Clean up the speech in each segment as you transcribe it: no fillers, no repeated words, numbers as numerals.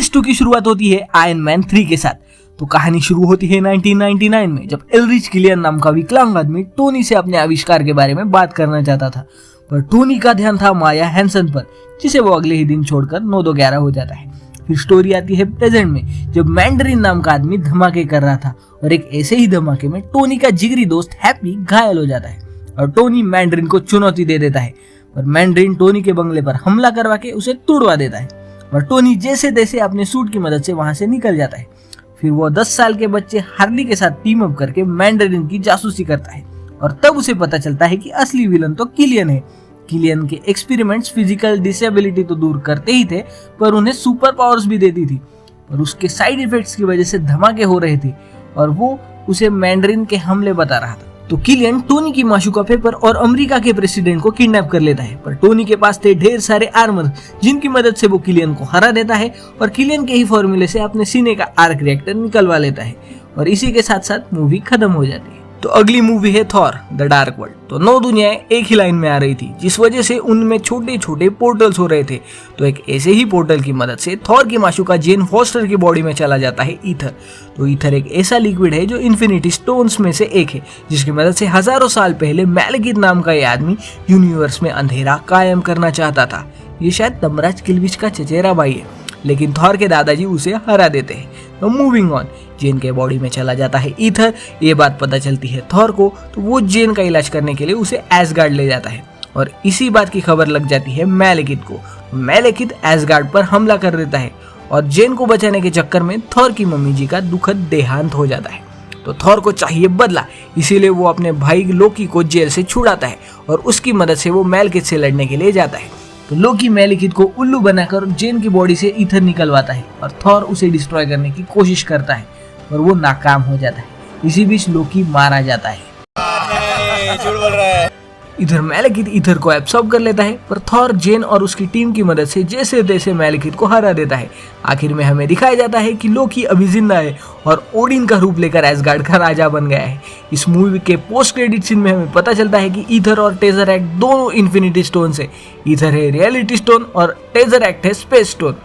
Phase 2 की शुरुआत होती है आयरन मैन 3 के साथ। तो कहानी शुरू होती है 1999 में, जब एल्ड्रिच किलियन नाम का विकलांग आदमी टोनी से अपने आविष्कार के बारे में बात करना चाहता था, पर टोनी का ध्यान था माया हैंसन पर, जिसे वो अगले ही दिन छोड़कर 9-11 हो जाता है। फिर स्टोरी आती है प्रेजेंट में, जब मैंडरिन नाम का आदमी धमाके कर रहा था और एक ऐसे ही धमाके में टोनी का जिगरी दोस्त हैप्पी घायल हो जाता है और टोनी मैंडरिन को चुनौती दे देता है, पर मैंडरिन टोनी के बंगले पर हमला करवा के उसे तोड़वा देता है और टोनी जैसे तैसे अपने सूट की मदद से वहां से निकल जाता है। फिर वो 10 साल के बच्चे हार्ली के साथ टीम अप करके मैंडरिन की जासूसी करता है और तब उसे पता चलता है कि असली विलन तो किलियन है। किलियन के एक्सपेरिमेंट्स फिजिकल डिसेबिलिटी तो दूर करते ही थे, पर उन्हें सुपर पावर्स भी देती थी, पर उसके साइड इफेक्ट्स की वजह से धमाके हो रहे थे और वो उसे मैंडरिन के हमले बता रहा था। तो किलियन टोनी की माशूका पेपर और अमेरिका के प्रेसिडेंट को किडनैप कर लेता है, पर टोनी के पास थे ढेर सारे आर्मर जिनकी मदद से वो किलियन को हरा देता है और किलियन के ही फॉर्मूले से अपने सीने का आर्क रिएक्टर निकलवा लेता है और इसी के साथ साथ मूवी खत्म हो जाती है। तो अगली मूवी है थॉर द डार्क वर्ल्ड। तो 9 दुनियाएं एक ही लाइन में आ रही थी, जिस वजह से उनमें छोटे छोटे पोर्टल्स हो रहे थे। तो एक ऐसे ही पोर्टल की मदद से थॉर की माशूका जेन फॉस्टर की बॉडी में चला जाता है ईथर। तो ईथर एक ऐसा लिक्विड है जो इन्फिनिटी स्टोन्स में से एक है, जिसकी मदद से हजारों साल पहले मैलेकिथ नाम का ये आदमी यूनिवर्स में अंधेरा कायम करना चाहता था। ये शायद तमराज किल्विच का चचेरा भाई है, लेकिन थॉर के दादाजी उसे हरा देते हैं। तो मूविंग ऑन, जेन के बॉडी में चला जाता है ईथर। ये बात पता चलती है थॉर को, तो वो जेन का इलाज करने के लिए उसे एसगार्ड ले जाता है और इसी बात की खबर लग जाती है मैलेकिथ को। मैलेकिथ एसगार्ड पर हमला कर देता है और जेन को बचाने के चक्कर में थॉर की मम्मी जी का दुखद देहांत हो जाता है। तो थॉर को चाहिए बदला, इसीलिए वो अपने भाई लोकी को जेल से छुड़ाता है और उसकी मदद से वो मैलेकिथ से लड़ने के लिए जाता है। तो लोकी मैलेकिथ को उल्लू बनाकर जेन की बॉडी से ईथर निकलवाता है और थॉर उसे डिस्ट्रॉय करने की कोशिश करता है, पर वो नाकाम हो जाता है। इसी बीच लोकी मारा जाता है। झूठ बोल रहा है। इधर मैलेकिथ ईथर को एब्सॉर्ब कर लेता है, पर थॉर जेन और उसकी टीम की मदद से जैसे तैसे मैलेकिथ को हरा देता है। आखिर में हमें दिखाया जाता है कि लोकी अभी जिंदा है और ओडिन का रूप लेकर एसगार्ड का राजा बन गया है। इस मूवी के पोस्ट क्रेडिट सीन में हमें पता चलता है कि ईथर और टेजरैक्ट दोनों इन्फिनिटी स्टोन है। ईथर है रियलिटी स्टोन और टेजरैक्ट है स्पेस स्टोन।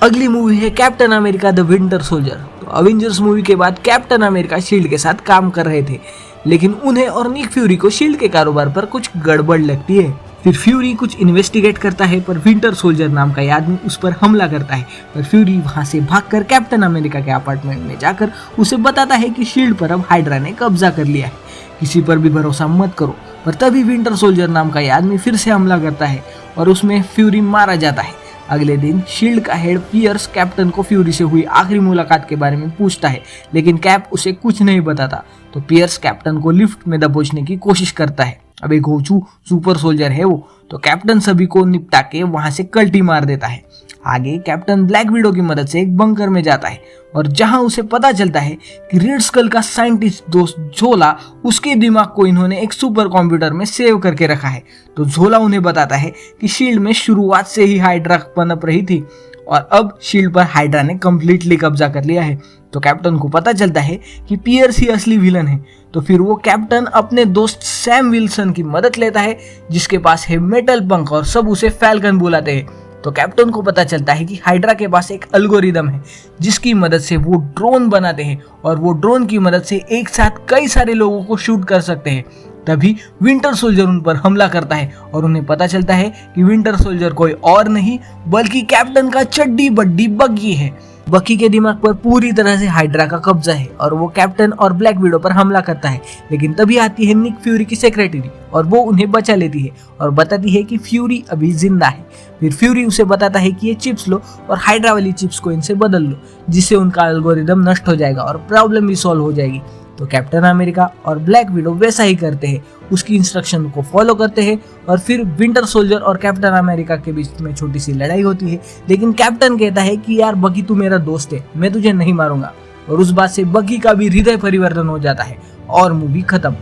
अगली मूवी है captain America the winter soldier. तो अवेंजर्स मूवी के बाद कैप्टन अमेरिका शील्ड के साथ काम कर रहे थे, लेकिन उन्हें और निक फ्यूरी को शील्ड के कारोबार पर कुछ गड़बड़ लगती है। फिर फ्यूरी कुछ इन्वेस्टिगेट करता है, पर विंटर सोल्जर नाम का आदमी उस पर हमला करता है। पर फ्यूरी वहां से भागकर कैप्टन अमेरिका के अपार्टमेंट में जाकर उसे बताता है कि शील्ड पर अब हाइड्रा ने कब्जा कर लिया है, किसी पर भी भरोसा मत करो। पर तभी विंटर सोल्जर नाम का आदमी फिर से हमला करता है और उसमें फ्यूरी मारा जाता है। अगले दिन शील्ड का हेड पियर्स कैप्टन को फ्यूरी से हुई आखिरी मुलाकात के बारे में पूछता है, लेकिन कैप उसे कुछ नहीं बताता। तो पियर्स कैप्टन को लिफ्ट में दबोचने की कोशिश करता है। अबे घोचू सुपर सोल्जर है वो, तो कैप्टन सभी को निपटा के वहां से कल्टी मार देता है। आगे कैप्टन ब्लैक विडो की मदद से एक बंकर में जाता है और जहां उसे पता चलता है कि रेड स्कल का साइंटिस्ट दोस्त झोला, उसके दिमाग को इन्होंने एक सुपर कंप्यूटर में सेव करके रखा है। तो झोला उन्हें बताता है कि शील्ड में शुरुआत से ही हाइड्रा पनप रही थी और अब शील्ड पर हाइड्रा ने कंप्लीटली कब्जा कर लिया है। तो कैप्टन को पता चलता है कि पियर्स ही असली विलन है। तो फिर वो कैप्टन अपने दोस्त सैम विल्सन की मदद लेता है, जिसके पास है मेटल पंख और सब उसे फैल्कन बुलाते हैं। तो कैप्टन को पता चलता है कि हाइड्रा के पास एक एल्गोरिदम है, जिसकी मदद से वो ड्रोन बनाते हैं और वो ड्रोन की मदद से एक साथ कई सारे लोगों को शूट कर सकते हैं। तभी विंटर सोल्जर उन पर हमला करता है और उन्हें पता चलता है कि विंटर सोल्जर कोई और नहीं बल्कि कैप्टन का चड्डी बड्डी बग्गी है। बकी के दिमाग पर पूरी तरह से हाइड्रा का कब्जा है और वो कैप्टन और ब्लैक विडो पर हमला करता है, लेकिन तभी आती है निक फ्यूरी की सेक्रेटरी और वो उन्हें बचा लेती है और बताती है कि फ्यूरी अभी जिंदा है। फिर फ्यूरी उसे बताता है कि ये चिप्स लो और हाइड्रा वाली चिप्स को इनसे बदल लो, जिससे उनका एल्गोरिदम नष्ट हो जाएगा और प्रॉब्लम भी सॉल्व हो जाएगी। तो कैप्टन अमेरिका और ब्लैक विडो वैसा ही करते हैं, उसकी इंस्ट्रक्शन को फॉलो करते हैं और फिर विंटर सोल्जर और कैप्टन अमेरिका के बीच में छोटी सी लड़ाई होती है। लेकिन कैप्टन कहता है कि यार बकी तू मेरा दोस्त है, मैं तुझे नहीं मारूंगा, और उस बात से बकी का भी हृदय परिवर्तन हो जाता है और मूवी खत्म।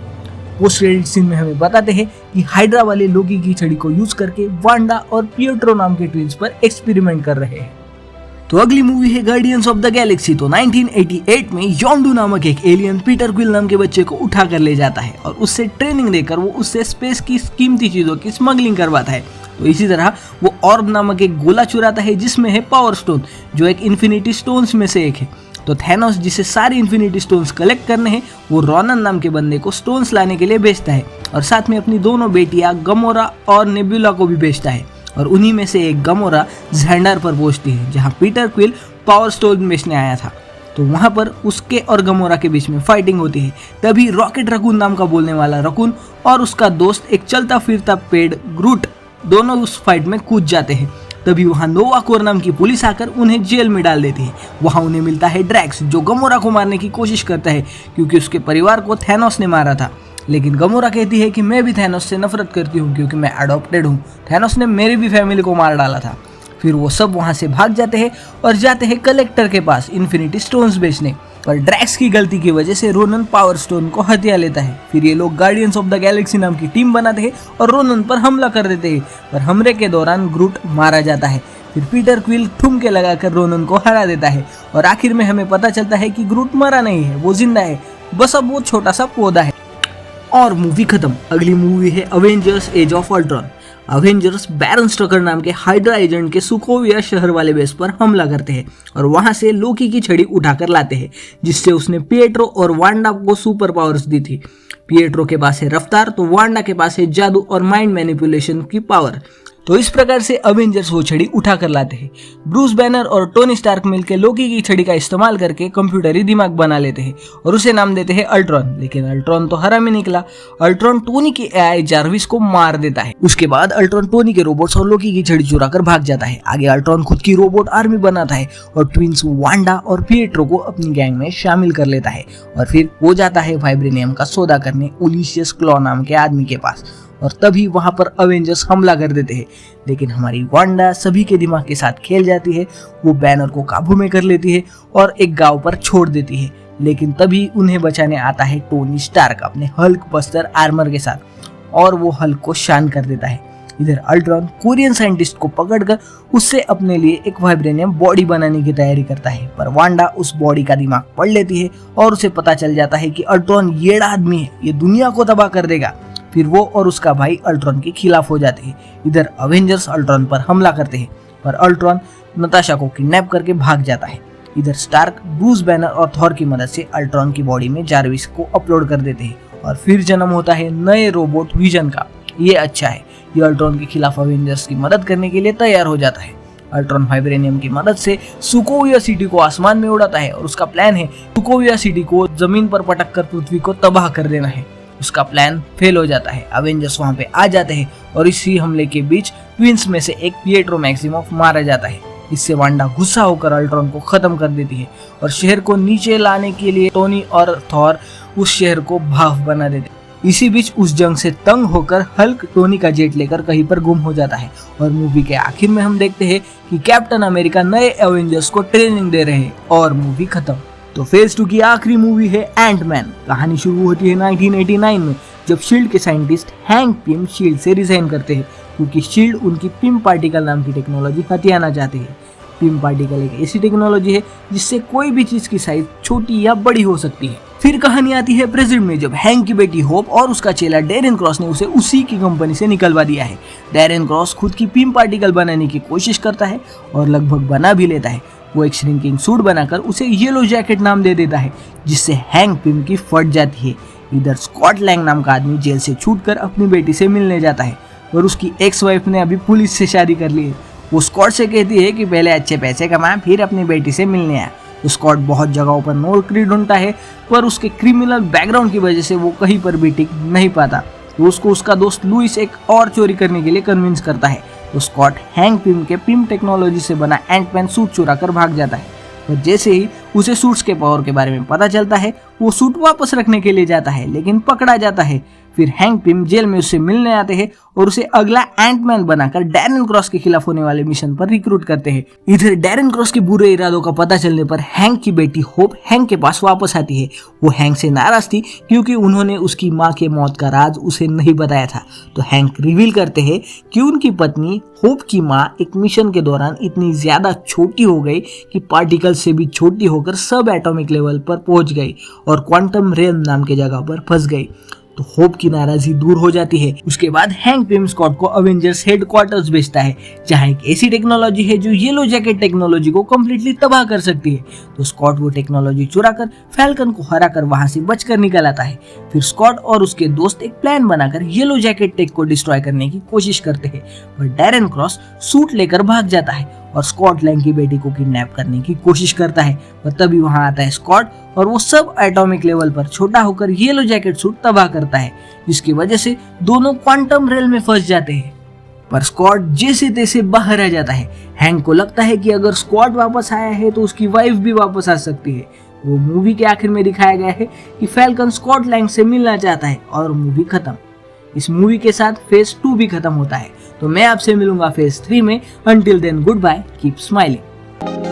पोस्ट क्रेडिट सीन में हमें बताते हैं कि हाइड्रा वाले लोकी की छड़ी को यूज करके वांडा और पिएट्रो नाम के ट्विंस पर एक्सपेरिमेंट कर रहे हैं। तो अगली मूवी है गार्डियंस ऑफ द गैलेक्सी। तो 1988 में यॉन्डू नामक एक एलियन पीटर क्विल नाम के बच्चे को उठा कर ले जाता है और उससे ट्रेनिंग देकर वो उससे स्पेस की कीमती चीजों की स्मगलिंग करवाता है। तो इसी तरह वो ऑर्ब नामक एक गोला चुराता है जिसमें है पावर स्टोन, जो एक इन्फिनिटी स्टोन्स में से एक है। तो थैनोस जिसे सारी इन्फिनिटी स्टोन्स कलेक्ट करने हैं, वो रोनन नाम के बंदे को स्टोन्स लाने के लिए भेजता है और साथ में अपनी दोनों बेटियां गमोरा और नेबुला को भी भेजता है। और उन्हीं में से एक गमोरा ज़ेंडर पर पहुंचती है जहां पीटर क्विल पावर स्टोन बेचने आया था। तो वहां पर उसके और गमोरा के बीच में फाइटिंग होती है। तभी रॉकेट रकून नाम का बोलने वाला रकून और उसका दोस्त एक चलता फिरता पेड़ ग्रूट दोनों उस फाइट में कूद जाते हैं। तभी वहां नोवा कोर नाम की पुलिस आकर उन्हें जेल में डाल देती है। वहां उन्हें मिलता है ड्रैक्स, जो गमोरा को मारने की कोशिश करता है क्योंकि उसके परिवार को थैनोस ने मारा था। लेकिन गमोरा कहती है कि मैं भी थैनोस से नफरत करती हूँ क्योंकि मैं अडॉप्टेड हूँ, थैनोस ने मेरी भी फैमिली को मार डाला था। फिर वो सब वहां से भाग जाते हैं और जाते हैं कलेक्टर के पास इन्फिनिटी स्टोन्स बेचने। पर ड्रैक्स की गलती की वजह से रोनन पावर स्टोन को हथिया लेता है। फिर ये लोग गार्डियंस ऑफ द गैलेक्सी नाम की टीम बनाते हैं और रोनन पर हमला कर देते हैं। पर हमले के दौरान ग्रूट मारा जाता है। फिर पीटर क्विल ठुमके लगाकर रोनन को हरा देता है और आखिर में हमें पता चलता है कि ग्रूट मरा नहीं है, वो जिंदा है, बस अब वो छोटा सा पौधा है। और मूवी खत्म। अगली मूवी है Avengers age of Ultron. Avengers Baron Strucker नाम के हाइड्रा एजेंट के सुकोविया शहर वाले बेस पर हमला करते हैं और वहां से लोकी की छड़ी उठाकर लाते हैं, जिससे उसने पिएट्रो और वांडा को सुपर पावर्स दी थी। पिएट्रो के पास है रफ्तार, तो वांडा के पास है जादू और माइंड मैनिपुलेशन की पावर। तो इस प्रकार से अवेंजर्स वो छड़ी उठा कर लाते हैं। ब्रूस बैनर और टोनी स्टार्क मिलकर लोकी की छड़ी का इस्तेमाल करके कंप्यूटरी दिमाग बना लेते हैं और उसे नाम देते हैं अल्ट्रॉन। लेकिन अल्ट्रॉन तो हरा में निकला। अल्ट्रॉन टोनी के एआई जार्विस को मार देता है। उसके बाद अल्ट्रॉन टोनी के रोबोट्स और लोकी की छड़ी चुरा कर भाग जाता है। आगे अल्ट्रॉन खुद की रोबोट आर्मी बनाता है और ट्विंस वांडा और पिएट्रो को अपनी गैंग में शामिल कर लेता है और फिर वो जाता है वाइब्रेनियम का सौदा करने उलिशियस क्लॉ नाम के आदमी के पास। और तभी वहां पर अवेंजर्स हमला कर देते हैं। लेकिन हमारी वांडा सभी के दिमाग के साथ खेल जाती है। वो बैनर को काबू में कर लेती है और एक गांव पर छोड़ देती है। लेकिन तभी उन्हें बचाने आता है टोनी स्टार्क अपने हल्क बस्टर आर्मर के साथ और वो हल्क को शान कर देता है। इधर अल्ट्रॉन कोरियन साइंटिस्ट को पकड़कर उससे अपने लिए एक वाइब्रेनियम बॉडी बनाने की तैयारी करता है। पर वांडा उस बॉडी का दिमाग पढ़ लेती है और उसे पता चल जाता है कि अल्ट्रॉन येड़ा आदमी है, ये दुनिया को तबाह कर देगा। फिर वो और उसका भाई अल्ट्रॉन के खिलाफ हो जाते हैं। इधर अवेंजर्स अल्ट्रॉन पर हमला करते हैं, पर अल्ट्रॉन नताशा को किडनैप करके भाग जाता है। इधर स्टार्क ब्रूस बैनर और थॉर की मदद से अल्ट्रॉन की बॉडी में जार्विस को अपलोड कर देते हैं और फिर जन्म होता है नए रोबोट विजन का। ये अच्छा है, ये अल्ट्रॉन के खिलाफ अवेंजर्स की मदद करने के लिए तैयार हो जाता है। अल्ट्रॉन वाइब्रेनियम की मदद से सुकोविया सिटी को आसमान में उड़ाता है और उसका प्लान है सुकोविया सिटी को जमीन पर पटक कर पृथ्वी को तबाह कर देना है। उसका प्लान फेल हो जाता है। अवेंजर्स वहां पे आ जाते हैं और इसी हमले के बीच ट्विंस में से एक पिएट्रो मैक्सिमोफ मारा जाता है। इससे वांडा गुस्सा होकर अल्ट्रॉन को खत्म कर देती है और शहर को नीचे लाने के लिए टोनी और थॉर उस शहर को भाफ बना देते हैं। इसी बीच उस जंग से तंग होकर हल्क टोनी का जेट लेकर कहीं पर गुम हो जाता है और मूवी के आखिर में हम देखते हैं कि कैप्टन अमेरिका नए एवेंजर्स को ट्रेनिंग दे रहे हैं और मूवी खत्म। तो फेज 2 की आखिरी मूवी है एंटमैन। कहानी शुरू होती है 1989 में, जब शील्ड के साइंटिस्ट हैंक पिम शील्ड से रिजाइन करते हैं क्योंकि शील्ड उनकी पिम पार्टिकल नाम की टेक्नोलॉजी हथियाना चाहते हैं। पिम पार्टिकल एक ऐसी टेक्नोलॉजी है जिससे कोई भी चीज की साइज छोटी या बड़ी हो सकती है। फिर कहानी आती है प्रेजेंट में, जब हैंक की बेटी होप और उसका चेला डैरेन क्रॉस ने उसे उसी की कंपनी से निकलवा दिया है। डैरेन क्रॉस खुद की पिम पार्टिकल बनाने की कोशिश करता है और लगभग बना भी लेता है। वो एक श्रिंकिंग सूट बनाकर उसे येलो जैकेट नाम दे देता है, जिससे हैंक पिम की फट जाती है। इधर स्कॉट लैंग नाम का आदमी जेल से छूटकर अपनी बेटी से मिलने जाता है और उसकी एक्स वाइफ ने अभी पुलिस से शादी कर ली है। वो स्कॉट से कहती है कि पहले अच्छे पैसे कमा फिर अपनी बेटी से मिलने आया। तो स्कॉट बहुत जगहों पर नौकरी ढूंढता है, पर उसके क्रिमिनल बैकग्राउंड की वजह से वो कहीं पर भी टिक नहीं पाता। तो उसको उसका दोस्त लुइस एक और चोरी करने के लिए कन्विंस करता है। तो स्कॉट हैंक पिम के पिम टेक्नोलॉजी से बना एंटमैन सूट चुरा कर भाग जाता है। और जैसे ही उसे सूट्स के पावर के बारे में पता चलता है, वो सूट वापस रखने के लिए जाता है, लेकिन पकड़ा जाता है। फिर हैंक पिम जेल में उससे मिलने आते हैं और उसे अगला एंटमैन बनाकर डैरेन क्रॉस के खिलाफ होने वाले मिशन पर रिक्रूट करते हैं। इधर डैरेन क्रॉस के बुरे इरादों का पता चलने पर हैंक की बेटी होप हैंक के पास वापस आती है। वो हैंक से नाराज थी क्योंकि उन्होंने उसकी माँ के मौत का राज उसे नहीं बताया था। तो हैंक रिवील करते हैं कि उनकी पत्नी होप की माँ एक मिशन के दौरान इतनी ज्यादा छोटी हो गई कि पार्टिकल से भी छोटी होकर सब एटॉमिक लेवल पर पहुंच गई और क्वांटम रेल नाम के जगह पर फंस गई। तो होप की नाराजगी दूर हो जाती है। उसके बाद हैंक पिम स्कॉट को अवेंजर्स हेडक्वार्टर्स भेजता है, जहां एक ऐसी टेक्नोलॉजी है जो येलो जैकेट टेक्नोलॉजी को कम्प्लीटली तबाह कर सकती है। तो स्कॉट वो टेक्नोलॉजी चुराकर फैल्कन को हराकर वहां से बचकर निकल आता है। फिर स्कॉट और उसके दोस्त एक प्लान बनाकर येलो जैकेट टेक को डिस्ट्रॉय करने की कोशिश करते हैं, पर डैरेन क्रॉस सूट लेकर भाग जाता है और स्कॉट लैंग की बेटी को किडनैप करने की कोशिश करता है। पर तभी वहां आता है स्कॉट और वो सब एटॉमिक लेवल पर छोटा होकर येलो जैकेट सूट तबाह करता है, जिसकी वजह से दोनों क्वांटम रेल में फंस जाते हैं। पर स्कॉट जैसे तैसे बाहर आ जाता है। हैंक को लगता है कि अगर स्कॉट वापस आया है तो उसकी वाइफ भी वापस आ सकती है। वो मूवी के आखिर में दिखाया गया है कि फैल्कन स्कॉट लैंग से मिलना चाहता है और मूवी खत्म। इस मूवी के साथ फेज 2 भी खत्म होता है। तो मैं आपसे मिलूंगा फेज 3 में। Until then goodbye, keep smiling.